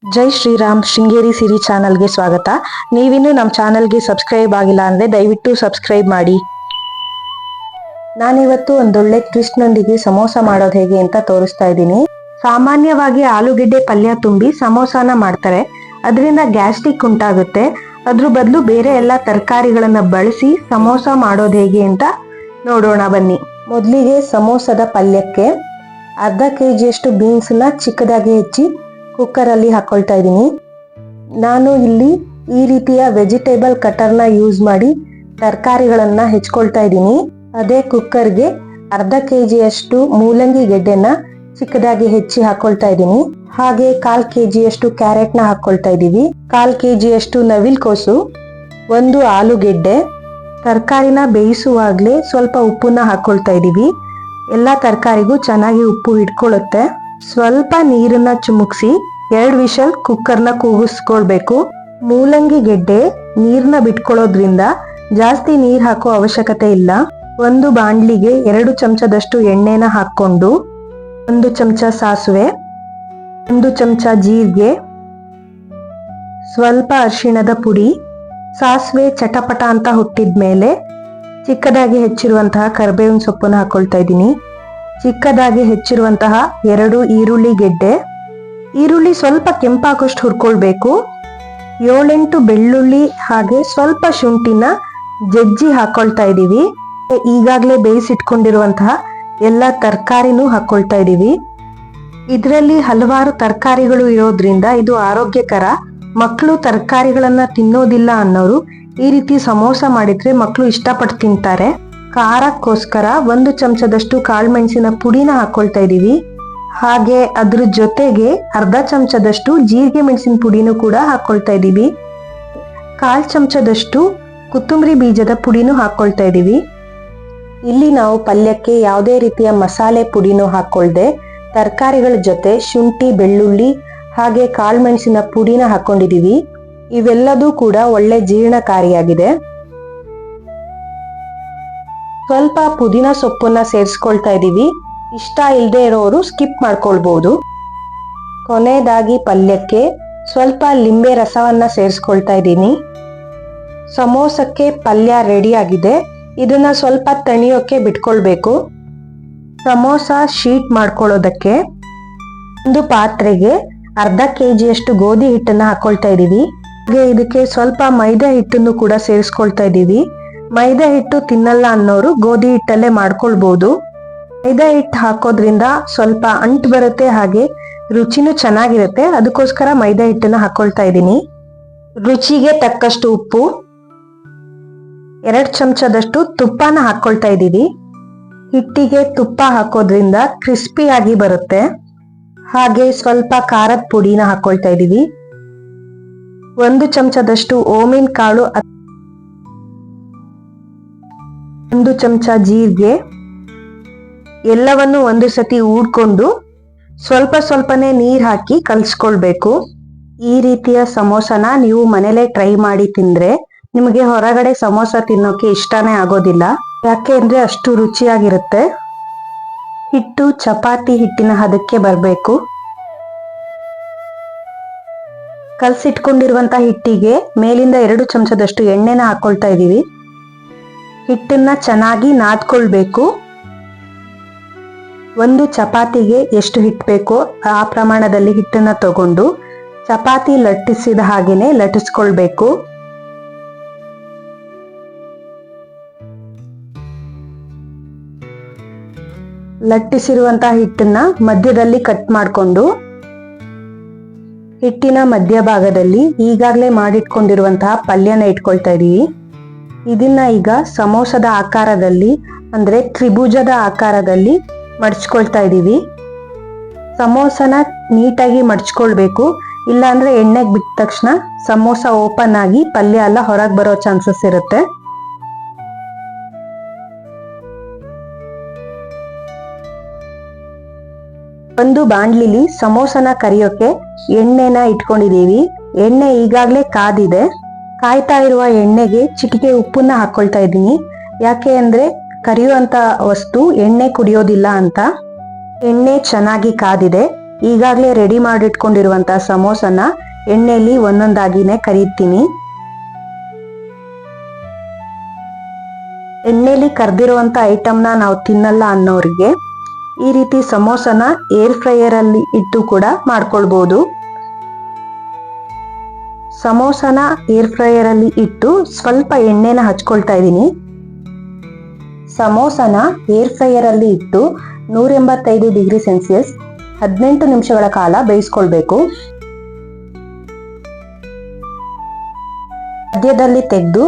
ಜೈ ಶ್ರೀರಾಮ್ ಶೃಂಗೇರಿ ಸಿರಿ ಚಾನಲ್ಗೆ ಸ್ವಾಗತ. ನೀವಿನ್ನೂ ನಮ್ಮ ಚಾನಲ್ಗೆ ಸಬ್ಸ್ಕ್ರೈಬ್ ಆಗಿಲ್ಲ ಅಂದರೆ ದಯವಿಟ್ಟು ಸಬ್ಸ್ಕ್ರೈಬ್ ಮಾಡಿ. ನಾನಿವತ್ತು ಒಂದೊಳ್ಳೆ ಟ್ವಿಸ್ಟ್ನೊಂದಿಗೆ ಸಮೋಸ ಮಾಡೋದು ಹೇಗೆ ಅಂತ ತೋರಿಸ್ತಾ ಇದ್ದೀನಿ. ಸಾಮಾನ್ಯವಾಗಿ ಆಲೂಗೆಡ್ಡೆ ಪಲ್ಯ ತುಂಬಿ ಸಮೋಸಾನ ಮಾಡ್ತಾರೆ. ಅದರಿಂದ ಗ್ಯಾಸ್ಟ್ರಿಕ್ ಉಂಟಾಗುತ್ತೆ. ಅದ್ರ ಬದಲು ಬೇರೆ ಎಲ್ಲ ತರಕಾರಿಗಳನ್ನ ಬಳಸಿ ಸಮೋಸ ಮಾಡೋದು ಹೇಗೆ ಅಂತ ನೋಡೋಣ ಬನ್ನಿ. ಮೊದಲಿಗೆ ಸಮೋಸದ ಪಲ್ಯಕ್ಕೆ ಅರ್ಧ ಕೆಜಿಯಷ್ಟು ಬೀನ್ಸ್ನ ಚಿಕ್ಕದಾಗಿ ಹೆಚ್ಚಿ ಕುಕ್ಕರಲ್ಲಿ ಹಾಕೊಳ್ತಾ ಇದ್ದೀನಿ. ನಾನು ಇಲ್ಲಿ ಈ ರೀತಿಯ ವೆಜಿಟೇಬಲ್ ಕಟರ್ನ ಯೂಸ್ ಮಾಡಿ ತರಕಾರಿಗಳನ್ನ ಹೆಚ್ಕೊಳ್ತಾ ಇದ್ದೀನಿ. ಅದೇ ಕುಕ್ಕರ್ಗೆ ಅರ್ಧ ಕೆಜಿಯಷ್ಟು ಮೂಲಂಗಿ ಗೆಡ್ಡೆನ ಚಿಕ್ಕದಾಗಿ ಹೆಚ್ಚಿ ಹಾಕೊಳ್ತಾ ಇದ್ದೀನಿ. ಹಾಗೆ 1/4 ಕೆಜಿಯಷ್ಟು ಕ್ಯಾರೆಟ್ನ ಹಾಕೊಳ್ತಾ ಇದ್ದೀವಿ. 1/4 ಕೆಜಿಯಷ್ಟು ನವಿಲ್ಕೋಸು, 1 ಆಲೂಗೆಡ್ಡೆ. ತರಕಾರಿನ ಬೇಯಿಸುವಾಗಲೇ ಸ್ವಲ್ಪ ಉಪ್ಪನ್ನ ಹಾಕೊಳ್ತಾ ಇದ್ದೀವಿ. ಎಲ್ಲ ತರಕಾರಿಗೂ ಚೆನ್ನಾಗಿ ಉಪ್ಪು ಹಿಡ್ಕೊಳ್ಳುತ್ತೆ. ಸ್ವಲ್ಪ ನೀರನ್ನ ಚಿಮುಕ್ಸಿ 2 ವಿಷಲ್ ಕುಕ್ಕರ್ನ ಕೂಗಿಸ್ಕೊಳ್ಬೇಕು. ಮೂಲಂಗಿ ಗೆಡ್ಡೆ ನೀರ್ನ ಬಿಟ್ಕೊಳ್ಳೋದ್ರಿಂದ ಜಾಸ್ತಿ ನೀರ್ ಹಾಕೋ ಅವಶ್ಯಕತೆ ಇಲ್ಲ. ಒಂದು ಬಾಂಡ್ಲಿಗೆ 2 ಚಮಚದಷ್ಟು ಎಣ್ಣೆನ ಹಾಕೊಂಡು 1 ಚಮಚ ಸಾಸಿವೆ, 1 ಚಮಚ ಜೀರಿಗೆ, ಸ್ವಲ್ಪ ಅರಿಶಿಣದ ಪುಡಿ. ಸಾಸಿವೆ ಚಟಪಟ ಅಂತ ಹುಟ್ಟಿದ್ಮೇಲೆ ಚಿಕ್ಕದಾಗಿ ಹೆಚ್ಚಿರುವಂತಹ ಕರಿಬೇವಿನ ಸೊಪ್ಪನ್ನು ಹಾಕೊಳ್ತಾ ಇದ್ದೀನಿ. ಚಿಕ್ಕದಾಗಿ ಹೆಚ್ಚಿರುವಂತಹ 2 ಈರುಳ್ಳಿ ಗೆಡ್ಡೆ. ಈರುಳ್ಳಿ ಸ್ವಲ್ಪ ಕೆಂಪಾಗೋಷ್ಟು ಹುರ್ಕೊಳ್ಬೇಕು. 7-8 ಬೆಳ್ಳುಳ್ಳಿ ಹಾಗೆ ಸ್ವಲ್ಪ ಶುಂಠಿನ ಜಜ್ಜಿ ಹಾಕೊಳ್ತಾ ಇದ್ದೀವಿ. ಈಗಾಗಲೇ ಬೇಯಿಸಿಟ್ಕೊಂಡಿರುವಂತಹ ಎಲ್ಲ ತರಕಾರಿನೂ ಹಾಕೊಳ್ತಾ ಇದ್ದೀವಿ. ಇದರಲ್ಲಿ ಹಲವಾರು ತರಕಾರಿಗಳು ಇರೋದ್ರಿಂದ ಇದು ಆರೋಗ್ಯಕರ. ಮಕ್ಕಳು ತರಕಾರಿಗಳನ್ನ ತಿನ್ನೋದಿಲ್ಲ ಅನ್ನೋರು ಈ ರೀತಿ ಸಮೋಸ ಮಾಡಿದ್ರೆ ಮಕ್ಕಳು ಇಷ್ಟಪಟ್ಟು ತಿಂತಾರೆ. ಖಾರಕ್ಕೋಸ್ಕರ 1 ಚಮಚದಷ್ಟು ಕಾಳುಮೆಣಸಿನ ಪುಡಿನ ಹಾಕೊಳ್ತಾ ಇದ್ದೀವಿ. ಹಾಗೆ ಅದ್ರ ಜೊತೆಗೆ ಅರ್ಧ ಚಮಚದಷ್ಟು ಜೀರಿಗೆ ಮೆಣಸಿನ ಪುಡಿನೂ ಕೂಡ ಹಾಕೊಳ್ತಾ ಇದ್ದೀವಿ. 1/4 ಚಮಚದಷ್ಟು ಕೊತ್ತಂಬರಿ ಬೀಜದ ಪುಡಿನೂ ಹಾಕೊಳ್ತಾ ಇದ್ದೀವಿ. ಇಲ್ಲಿ ನಾವು ಪಲ್ಯಕ್ಕೆ ಯಾವುದೇ ರೀತಿಯ ಮಸಾಲೆ ಪುಡಿನೂ ಹಾಕೊಳ್ದೆ ತರಕಾರಿಗಳ ಜೊತೆ ಶುಂಠಿ, ಬೆಳ್ಳುಳ್ಳಿ ಹಾಗೆ ಕಾಳುಮೆಣಸಿನ ಪುಡಿನ ಹಾಕೊಂಡಿದೀವಿ. ಇವೆಲ್ಲದೂ ಕೂಡ ಒಳ್ಳೆ ಜೀರ್ಣಕಾರಿಯಾಗಿದೆ. ಸ್ವಲ್ಪ ಪುದೀನ ಸೊಪ್ಪನ್ನ ಸೇರಿಸ್ಕೊಳ್ತಾ ಇದ್ದೀವಿ. ಇಷ್ಟ ಇಲ್ಲದೆ ಇರೋರು ಸ್ಕಿಪ್ ಮಾಡ್ಕೊಳ್ಬಹುದು. ಕೊನೆಯದಾಗಿ ಪಲ್ಯಕ್ಕೆ ಸ್ವಲ್ಪ ಲಿಂಬೆ ರಸವನ್ನ ಸೇರಿಸ್ಕೊಳ್ತಾ ಇದ್ದೀನಿ. ಸಮೋಸಕ್ಕೆ ಪಲ್ಯ ರೆಡಿ ಆಗಿದೆ. ಇದನ್ನ ಸ್ವಲ್ಪ ತಣಿಯೋಕೆ ಬಿಟ್ಕೊಳ್ಬೇಕು. ಸಮೋಸ ಶೀಟ್ ಮಾಡ್ಕೊಳ್ಳೋದಕ್ಕೆ ಒಂದು ಪಾತ್ರೆಗೆ ಅರ್ಧ ಕೆಜಿಯಷ್ಟು ಗೋಧಿ ಹಿಟ್ಟನ್ನ ಹಾಕೊಳ್ತಾ ಇದ್ದೀವಿ. ಹಾಗೆ ಇದಕ್ಕೆ ಸ್ವಲ್ಪ ಮೈದಾ ಹಿಟ್ಟನ್ನು ಕೂಡ ಸೇರಿಸ್ಕೊಳ್ತಾ ಇದ್ದೀವಿ. ಮೈದಾ ಹಿಟ್ಟು ತಿನ್ನಲ್ಲ ಅನ್ನೋರು ಗೋಧಿ ಹಿಟ್ಟಲ್ಲೇ ಮಾಡ್ಕೊಳ್ಬಹುದು. ಮೈದಾ ಹಿಟ್ಟು ಹಾಕೋದ್ರಿಂದ ಸ್ವಲ್ಪ ಅಂಟು ಬರುತ್ತೆ, ಹಾಗೆ ರುಚಿನೂ ಚೆನ್ನಾಗಿರುತ್ತೆ. ಅದಕ್ಕೋಸ್ಕರ ಮೈದಾ ಹಿಟ್ಟನ್ನ ಹಾಕೊಳ್ತಾ ಇದ್ದೀನಿ. ರುಚಿಗೆ ತಕ್ಕಷ್ಟು ಉಪ್ಪು, 2 ಚಮಚದಷ್ಟು ತುಪ್ಪನ ಹಾಕೊಳ್ತಾ ಇದ್ದೀವಿ. ಹಿಟ್ಟಿಗೆ ತುಪ್ಪ ಹಾಕೋದ್ರಿಂದ ಕ್ರಿಸ್ಪಿಯಾಗಿ ಬರುತ್ತೆ. ಹಾಗೆ ಸ್ವಲ್ಪ ಖಾರದ ಪುಡಿನ ಹಾಕೊಳ್ತಾ ಇದ್ದೀವಿ. 1 ಚಮಚದಷ್ಟು ಓಮಿನ ಕಾಳು, 1 ಚಮಚ ಜೀರಿಗೆ. ಎಲ್ಲವನ್ನು ಒಂದು ಸತಿ ಊಡ್ಕೊಂಡು ಸ್ವಲ್ಪ ಸ್ವಲ್ಪನೇ ನೀರು ಹಾಕಿ ಕಲಿಸ್ಕೊಳ್ಬೇಕು. ಈ ರೀತಿಯ ಸಮೋಸನ ನೀವು ಮನೇಲೆ ಟ್ರೈ ಮಾಡಿ ತಿಂದ್ರೆ ನಿಮಗೆ ಹೊರಗಡೆ ಸಮೋಸ ತಿನ್ನೋಕೆ ಇಷ್ಟನೇ ಆಗೋದಿಲ್ಲ. ಯಾಕೆ ಅಂದ್ರೆ ಅಷ್ಟು ರುಚಿಯಾಗಿರುತ್ತೆ. ಹಿಟ್ಟು ಚಪಾತಿ ಹಿಟ್ಟಿನ ಹದಕ್ಕೆ ಬರಬೇಕು. ಕಲಸಿಟ್ಕೊಂಡಿರುವಂತ ಹಿಟ್ಟಿಗೆ ಮೇಲಿಂದ 2 ಚಮಚದಷ್ಟು ಎಣ್ಣೆನ ಹಾಕೊಳ್ತಾ ಇದ್ದೀವಿ. ಹಿಟ್ಟನ್ನ ಚೆನ್ನಾಗಿ ನಾದ್ಕೊಳ್ಬೇಕು. ಒಂದು ಚಪಾತಿಗೆ ಎಷ್ಟು ಹಿಟ್ಟು ಬೇಕೋ ಆ ಪ್ರಮಾಣದಲ್ಲಿ ಹಿಟ್ಟನ್ನ ತಗೊಂಡು ಚಪಾತಿ ಲಟ್ಟಿಸಿದ ಹಾಗೇನೆ ಲಟ್ಟಿಸ್ಕೊಳ್ಬೇಕು. ಲಟ್ಟಿಸಿರುವಂತಹ ಹಿಟ್ಟನ್ನ ಮಧ್ಯದಲ್ಲಿ ಕಟ್ ಮಾಡಿಕೊಂಡು ಹಿಟ್ಟಿನ ಮಧ್ಯಭಾಗದಲ್ಲಿ ಈಗಾಗಲೇ ಮಾಡಿಟ್ಕೊಂಡಿರುವಂತಹ ಪಲ್ಯನ ಇಟ್ಕೊಳ್ತಾ ಇದೀವಿ. ಇದನ್ನ ಈಗ ಸಮೋಸದ ಆಕಾರದಲ್ಲಿ ಅಂದ್ರೆ ತ್ರಿಭುಜದ ಆಕಾರದಲ್ಲಿ ಮಡ್ಚ್ಕೊಳ್ತಾ ಇದ್ದೀವಿ. ಸಮೋಸನ ನೀಟಾಗಿ ಮಡ್ಚ್ಕೊಳ್ಬೇಕು. ಇಲ್ಲ ಅಂದ್ರೆ ಎಣ್ಣೆಗೆ ಬಿಟ್ಟ ತಕ್ಷಣ ಸಮೋಸ ಓಪನ್ ಆಗಿ ಪಲ್ಯ ಎಲ್ಲ ಹೊರಗೆ ಬರೋ ಚಾನ್ಸಸ್ ಇರುತ್ತೆ. ಒಂದು ಬಾಂಡ್ಲಿಲಿ ಸಮೋಸನ ಕರಿಯೋಕೆ ಎಣ್ಣೆನ ಇಟ್ಕೊಂಡಿದೀವಿ. ಎಣ್ಣೆ ಈಗಾಗಲೇ ಕಾದಿದೆ. ಕಾಯ್ತಾ ಇರುವ ಎಣ್ಣೆಗೆ ಚಿಟಿಕೆ ಉಪ್ಪನ್ನ ಹಾಕೊಳ್ತಾ ಇದ್ದೀನಿ. ಯಾಕೆ ಅಂದ್ರೆ ಕರಿಯುವಂತ ವಸ್ತು ಎಣ್ಣೆ ಕುಡಿಯೋದಿಲ್ಲ ಅಂತ. ಎಣ್ಣೆ ಚೆನ್ನಾಗಿ ಕಾದಿದೆ. ಈಗಾಗಲೇ ರೆಡಿ ಮಾಡಿಟ್ಕೊಂಡಿರುವಂತ ಸಮೋಸನ ಎಣ್ಣೆಯಲ್ಲಿ ಒಂದೊಂದಾಗಿನೇ ಕರಿತೀನಿ. ಎಣ್ಣೆಯಲ್ಲಿ ಕರ್ದಿರುವಂತ ಐಟಮ್ನ ನಾವು ತಿನ್ನಲ್ಲ ಅನ್ನೋರಿಗೆ ಈ ರೀತಿ ಸಮೋಸನ ಏರ್ ಫ್ರೈಯರ್ ಅಲ್ಲಿ ಇಟ್ಟು ಕೂಡ ಮಾಡ್ಕೊಳ್ಬಹುದು. ಸಮೋಸನ ಏರ್ ಫ್ರೈಯರ್ ಅಲ್ಲಿ ಇಟ್ಟು ಸ್ವಲ್ಪ ಎಣ್ಣೆನ ಹಚ್ಕೊಳ್ತಾ ಇದ್ದೀನಿ. ಸಮೋಸನ ಏರ್ ಫ್ರೈಯರ್ ಅಲ್ಲಿ ಇಟ್ಟು 185 ಡಿಗ್ರಿ ಸೆಲ್ಸಿಯಸ್ 18 ನಿಮಿಷಗಳ ಕಾಲ ಬೇಯಿಸ್ಕೊಳ್ಬೇಕು. ಮಧ್ಯದಲ್ಲಿ ತೆಗೆದು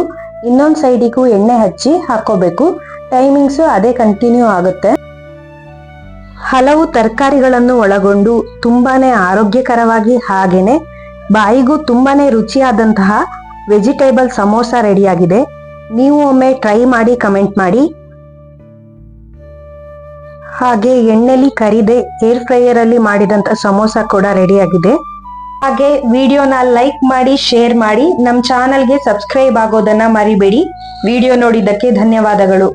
ಇನ್ನೊಂದು ಸೈಡಿಗೂ ಎಣ್ಣೆ ಹಚ್ಚಿ ಹಾಕೋಬೇಕು. ಟೈಮಿಂಗ್ಸ್ ಅದೇ ಕಂಟಿನ್ಯೂ ಆಗುತ್ತೆ. ಹಲವು ತರಕಾರಿಗಳನ್ನು ಒಳಗೊಂಡು ತುಂಬಾನೇ ಆರೋಗ್ಯಕರವಾಗಿ ಹಾಗೇನೆ ಬಾಯಿಗೂ ತುಂಬಾನೇ ರುಚಿಯಾದಂತಹ ವೆಜಿಟೇಬಲ್ ಸಮೋಸ ರೆಡಿಯಾಗಿದೆ. ನೀವು ಒಮ್ಮೆ ಟ್ರೈ ಮಾಡಿ ಕಮೆಂಟ್ ಮಾಡಿ. ಹಾಗೆ ಎಣ್ಣೆಲಿ ಕರಿದೆ ಏರ್ ಫ್ರೈಯರ್ ಅಲ್ಲಿ ಮಾಡಿದಂತ ಸಮೋಸ ಕೂಡ ರೆಡಿಯಾಗಿದೆ. ಹಾಗೆ ವಿಡಿಯೋನ ಲೈಕ್ ಮಾಡಿ, ಶೇರ್ ಮಾಡಿ, ನಮ್ಮ ಚಾನಲ್ಗೆ ಸಬ್ಸ್ಕ್ರೈಬ್ ಆಗೋದನ್ನ ಮರಿಬೇಡಿ. ವಿಡಿಯೋ ನೋಡಿದ್ದಕ್ಕೆ ಧನ್ಯವಾದಗಳು.